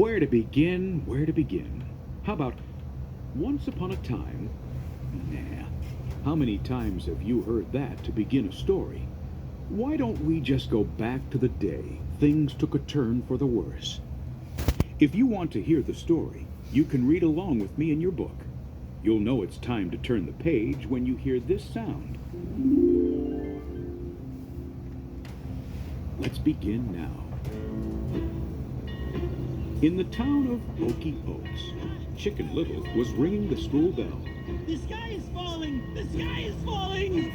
Where to begin? Where to begin? How about once upon a time? Nah. How many times have you heard that to begin a story? Why don't we just go back to the day things took a turn for the worse? If you want to hear the story, you can read along with me in your book. You'll know it's time to turn the page when you hear this sound. Let's begin now. In the town of Okie Oaks, Chicken Little was ringing the school bell. The sky is falling! The sky is falling!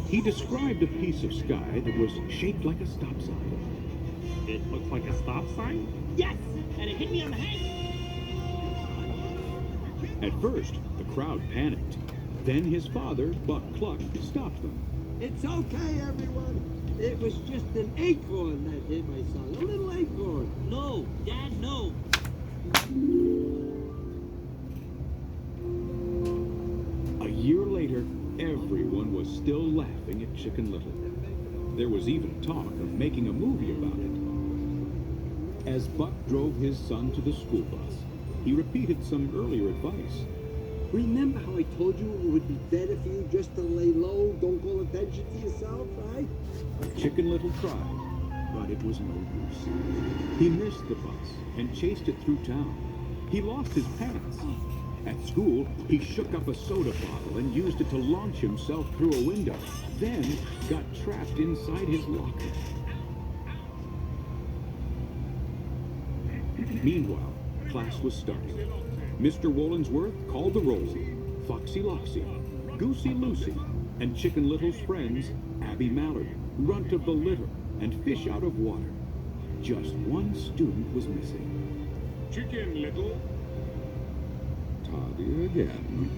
He described a piece of sky that was shaped like a stop sign. It looks like a stop sign? Yes! And it hit me on the head! At first, the crowd panicked. Then his father, Buck Cluck, stopped them. It's okay, everyone. It was just an acorn that hit my son. A little acorn. No, Dad, no! A year later, everyone was still laughing at Chicken Little. There was even talk of making a movie about it. As Buck drove his son to the school bus, he repeated some earlier advice. Remember how I told you it would be better for you just to lay low, don't call attention to yourself, right? Chicken Little tried, but it was no use. He missed the bus and chased it through town. He lost his pants. At school, he shook up a soda bottle and used it to launch himself through a window, then got trapped inside his locker. Meanwhile, class was starting. Mr. Wollensworth called the roll. Foxy Loxy, Goosey Lucy, and Chicken Little's friends, Abby Mallard, Runt of the Litter, and Fish Out of Water. Just one student was missing. Chicken Little. Toddy again.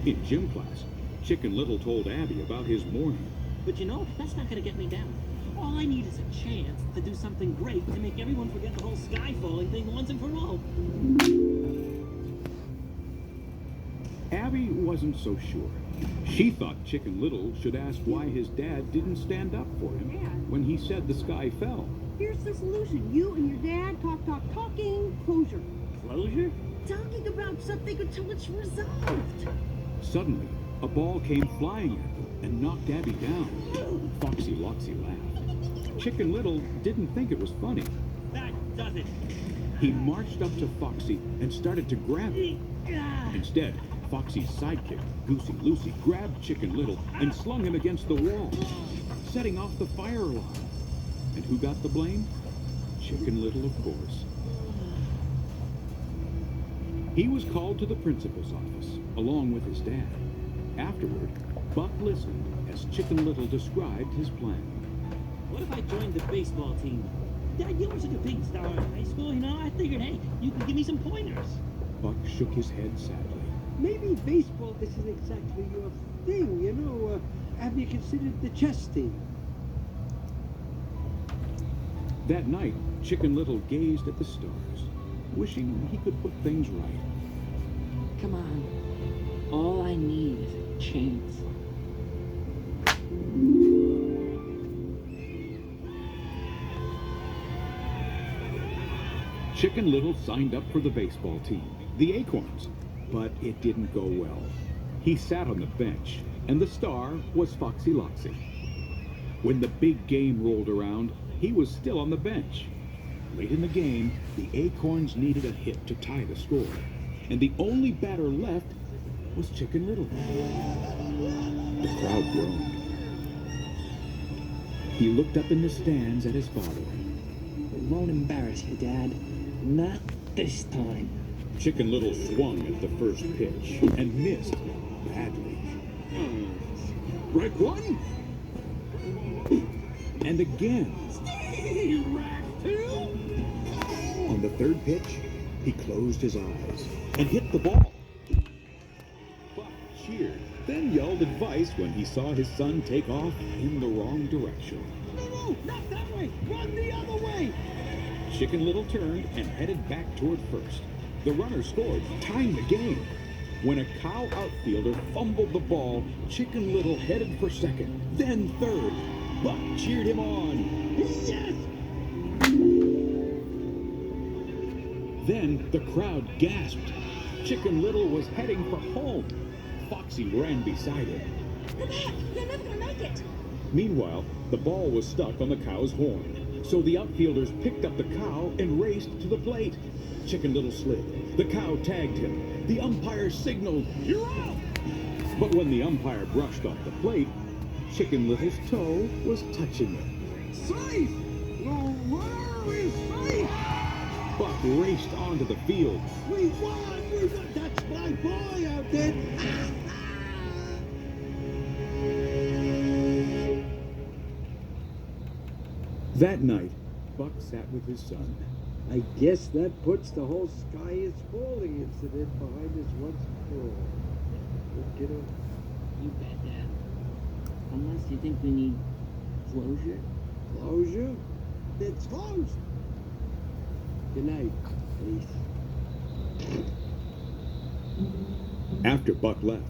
In gym class, Chicken Little told Abby about his morning. But you know, that's not gonna get me down. All I need is a chance to do something great to make everyone forget the whole sky falling thing once and for all. Abby wasn't so sure. She thought Chicken Little should ask why his dad didn't stand up for him when he said the sky fell. Here's the solution. You and your dad talking, closure. Closure? Talking about something until it's resolved. Suddenly, a ball came flying at them and knocked Abby down. Foxy Loxy laughed. Chicken Little didn't think it was funny. That does it. He marched up to Foxy and started to grab him. Instead, Foxy's sidekick, Goosey Lucy, grabbed Chicken Little and slung him against the wall, setting off the fire alarm. And who got the blame? Chicken Little, of course. He was called to the principal's office, along with his dad. Afterward, Buck listened as Chicken Little described his plan. What if I joined the baseball team? Dad, you were such a big star in high school, you know? I figured, hey, you could give me some pointers. Buck shook his head sadly. Maybe baseball isn't exactly your thing, you know. Have you considered the chess team? That night, Chicken Little gazed at the stars, wishing he could put things right. Come on. All I need is a chance. Chicken Little signed up for the baseball team, the Acorns, but it didn't go well. He sat on the bench, and the star was Foxy Loxy. When the big game rolled around, he was still on the bench. Late in the game, the Acorns needed a hit to tie the score, and the only batter left was Chicken Little. The crowd groaned. He looked up in the stands at his father. It won't embarrass you, Dad. Not this time. Chicken Little swung at the first pitch and missed badly. Strike one. And again. On the third pitch, he closed his eyes and hit the ball. Buck cheered, then yelled advice when he saw his son take off in the wrong direction. No, not that way. Run the other way. Chicken Little turned and headed back toward first. The runner scored, tying the game. When a cow outfielder fumbled the ball, Chicken Little headed for second, then third. Buck cheered him on. Yes! Then the crowd gasped. Chicken Little was heading for home. Foxy ran beside him. Go back! You're never gonna make it! Meanwhile, the ball was stuck on the cow's horn. So the outfielders picked up the cow and raced to the plate. Chicken Little slid. The cow tagged him. The umpire signaled, "You're out!" But when the umpire brushed off the plate, Chicken Little's toe was touching it. Safe! The runner is safe! Buck raced onto the field. We won! We won! That's my boy out there! That night, Buck sat with his son. I guess that puts the whole sky is falling incident behind us once and for all. Good kiddo. You bet, Dad. Unless you think we need closure. Closure? It's closed. Good night, please. After Buck left,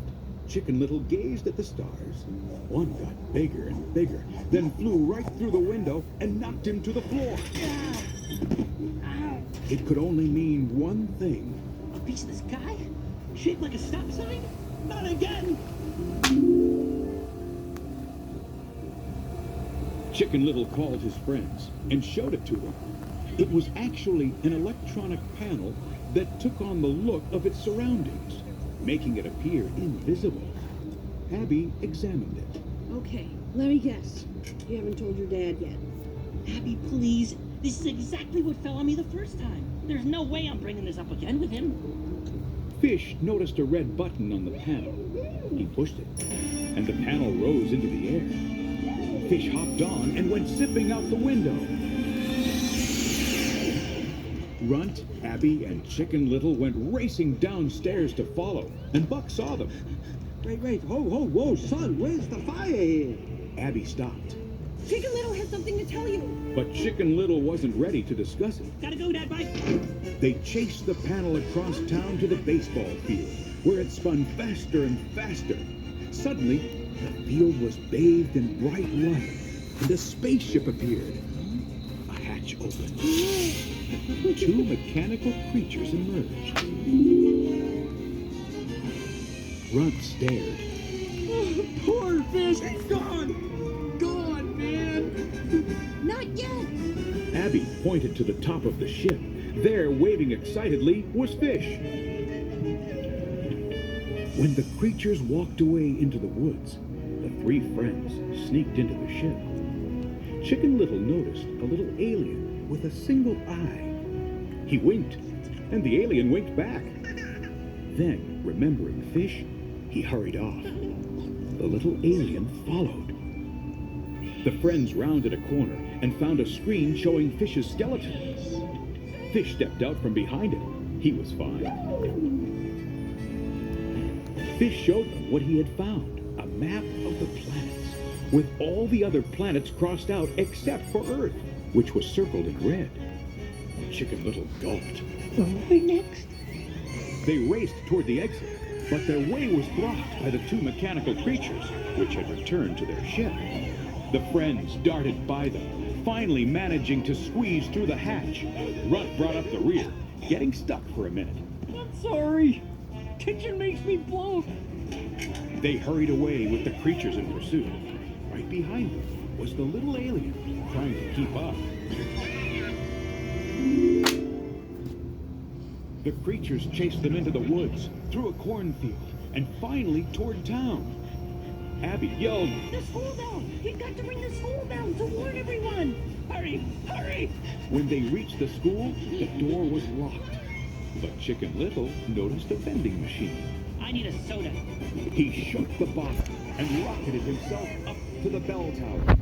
Chicken Little gazed at the stars. One got bigger and bigger, then flew right through the window and knocked him to the floor. It could only mean one thing. A piece of the sky? Shaped like a stop sign? Not again! Chicken Little called his friends and showed it to them. It was actually an electronic panel that took on the look of its surroundings, making it appear invisible. Abby examined it. Okay, let me guess. You haven't told your dad yet. Abby, please. This is exactly what fell on me the first time. There's no way I'm bringing this up again with him. Fish noticed a red button on the panel. He pushed it, and the panel rose into the air. Fish hopped on and went zipping out the window. Runt, Abby, and Chicken Little went racing downstairs to follow, and Buck saw them. Wait, whoa, son, where's the fire here? Abby stopped, Chicken Little has something to tell you. but Chicken Little wasn't ready to discuss it. Gotta go, Dad, bye. They chased the panel across town to the baseball field, where it spun faster and faster. Suddenly, the field was bathed in bright light, and a spaceship appeared. A hatch opened. Two mechanical creatures emerged. Runt stared. Poor fish! He's gone! Gone, man! Not yet! Abby pointed to the top of the ship. There, waving excitedly, was Fish. When the creatures walked away into the woods, the three friends sneaked into the ship. Chicken Little noticed a little alien with a single eye. He winked, and the alien winked back. Then, remembering Fish, he hurried off. The little alien followed. The friends rounded a corner and found a screen showing Fish's skeleton. Fish stepped out from behind it. He was fine. Fish showed them what he had found, a map of the planets, with all the other planets crossed out except for Earth, which was circled in red. Chicken Little gulped. We're next. They raced toward the exit, but their way was blocked by the two mechanical creatures, which had returned to their ship. The friends darted by them, finally managing to squeeze through the hatch. Runt brought up the rear, getting stuck for a minute. I'm sorry. Kitchen makes me bloat. They hurried away with the creatures in pursuit. Right behind them was the little alien, trying to keep up. The creatures chased them into the woods, through a cornfield, and finally toward town. Abby yelled, The school bell! We've got to ring the school bell to warn everyone! Hurry! Hurry! When they reached the school, the door was locked. But Chicken Little noticed a vending machine. I need a soda. He shook the bottle and rocketed himself up to the bell tower.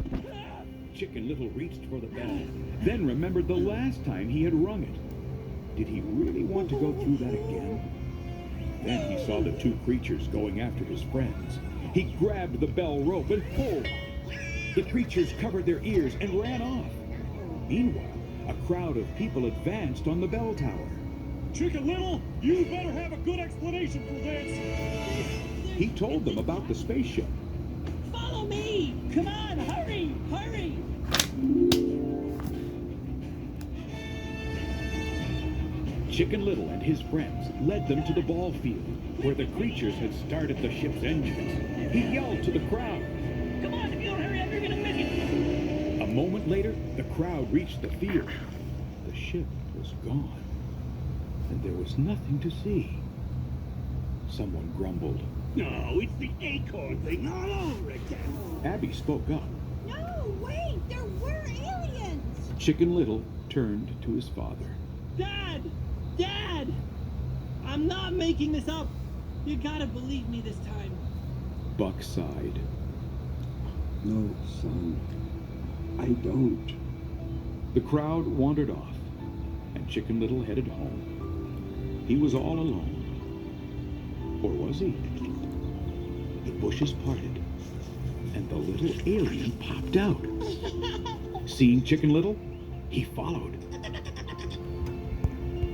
Chicken Little reached for the bell, then remembered the last time he had rung it. Did he really want to go through that again? Then he saw the two creatures going after his friends. He grabbed the bell rope and pulled. The creatures covered their ears and ran off. Meanwhile, a crowd of people advanced on the bell tower. Chicken Little, you better have a good explanation for this. He told them about the spaceship. Follow me! Come on, hurry! Hurry! Chicken Little and his friends led them to the ball field, where the creatures had started the ship's engines. He yelled to the crowd. Come on, if you don't hurry up, you're gonna miss it. A moment later, the crowd reached the field. The ship was gone, and there was nothing to see. Someone grumbled. No, it's the acorn thing all over again. Abby spoke up. No, wait, there were aliens. Chicken Little turned to his father. Dad! Dad! I'm not making this up. You gotta believe me this time. Buck sighed. No, son. I don't. The crowd wandered off, and Chicken Little headed home. He was all alone. Or was he? The bushes parted, and the little alien popped out. Seeing Chicken Little, he followed.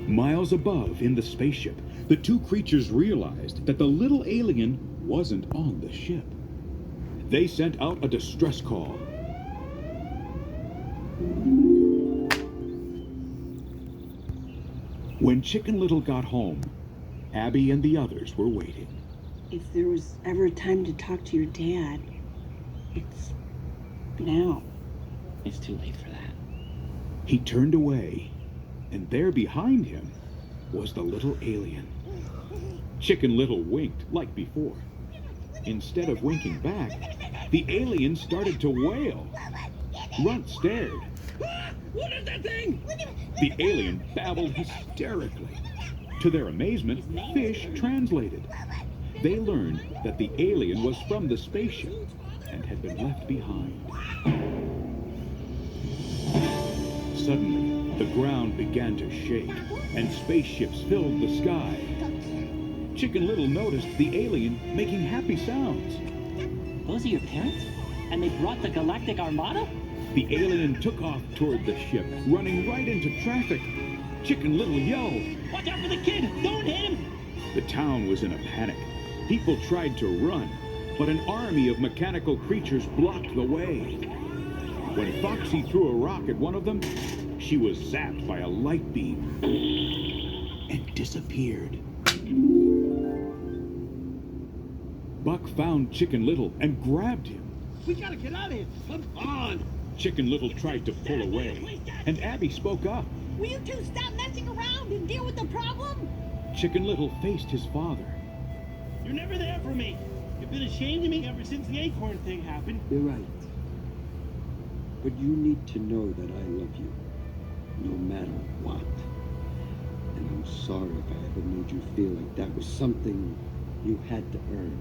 Miles above in the spaceship, the two creatures realized that the little alien wasn't on the ship. They sent out a distress call. When Chicken Little got home, Abby and the others were waiting. If there was ever a time to talk to your dad, it's now. It's too late for that. He turned away, and there behind him was the little alien. Chicken Little winked like before. Instead of winking back, the alien started to wail. Runt stared. What is that thing? The alien babbled hysterically. To their amazement, Fish translated. They learned that the alien was from the spaceship and had been left behind. Suddenly, the ground began to shake, and spaceships filled the sky. Chicken Little noticed the alien making happy sounds. Those are your parents? And they brought the Galactic Armada? The alien took off toward the ship, running right into traffic. Chicken Little yelled. Watch out for the kid! Don't hit him! The town was in a panic. People tried to run, but an army of mechanical creatures blocked the way. When Foxy threw a rock at one of them, she was zapped by a light beam and disappeared. Buck found Chicken Little and grabbed him. We gotta get out of here. Come on. Chicken Little tried to pull away, and Abby spoke up. Will you two stop messing around and deal with the problem? Chicken Little faced his father. You're never there for me. You've been ashamed of me ever since the acorn thing happened. You're right. But you need to know that I love you, no matter what. And I'm sorry if I ever made you feel like that was something you had to earn.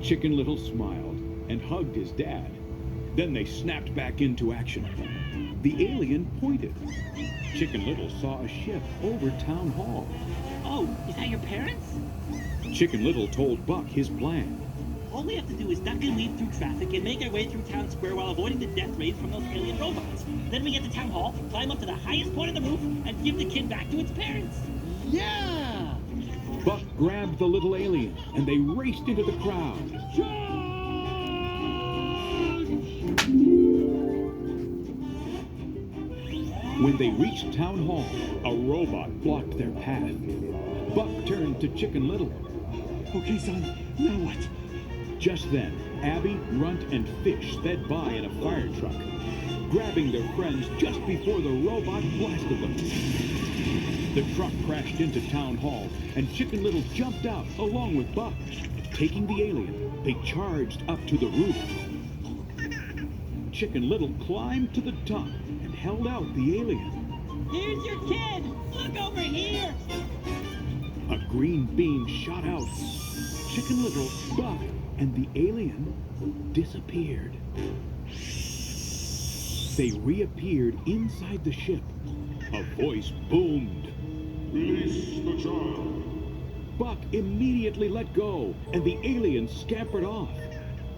Chicken Little smiled and hugged his dad. Then they snapped back into action. The alien pointed. Chicken Little saw a ship over Town Hall. Oh, is that your parents? Chicken Little told Buck his plan. All we have to do is duck and weave through traffic and make our way through town square while avoiding the death rays from those alien robots. Then we get to Town Hall, climb up to the highest point of the roof, and give the kid back to its parents. Yeah! Buck grabbed the little alien, and they raced into the crowd. When they reached Town Hall, a robot blocked their path. Buck turned to Chicken Little. Okay, son, now what? Just then, Abby, Runt, and Fish sped by in a fire truck, grabbing their friends just before the robot blasted them. The truck crashed into Town Hall, and Chicken Little jumped out along with Buck. Taking the alien, they charged up to the roof. Chicken Little climbed to the top and held out the alien. Here's your kid! Look over here! A green beam shot out. Chicken Little, Buck, and the alien disappeared. They reappeared inside the ship. A voice boomed. Release the child. Buck immediately let go, and the alien scampered off.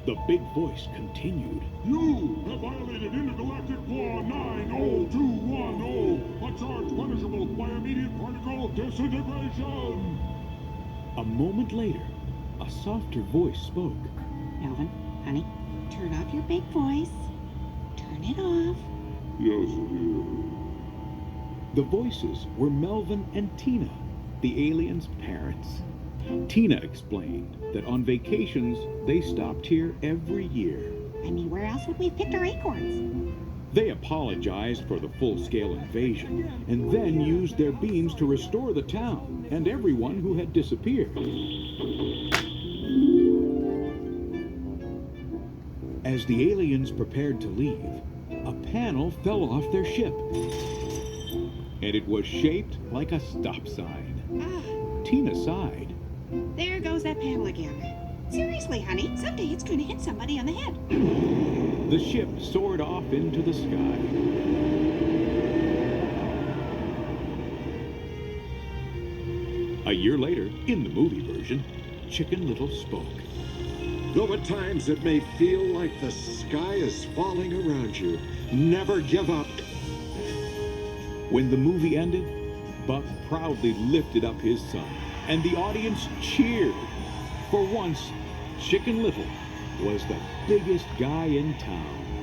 The big voice continued. You have violated Intergalactic Law 90210, a charge punishable by immediate particle disintegration. A moment later, a softer voice spoke. Melvin, honey, turn off your big voice. Turn it off. Yes, dear. The voices were Melvin and Tina, the aliens' parents. Tina explained that on vacations, they stopped here every year. I mean, where else would we have picked our acorns? They apologized for the full-scale invasion and then used their beams to restore the town and everyone who had disappeared. As the aliens prepared to leave, a panel fell off their ship, and it was shaped like a stop sign. Tina sighed. There goes that panel again. Seriously, honey, someday it's going to hit somebody on the head. The ship soared off into the sky. A year later, in the movie version, Chicken Little spoke. Though at times it may feel like the sky is falling around you, never give up. When the movie ended, Buck proudly lifted up his son, and the audience cheered. For once, Chicken Little was the biggest guy in town.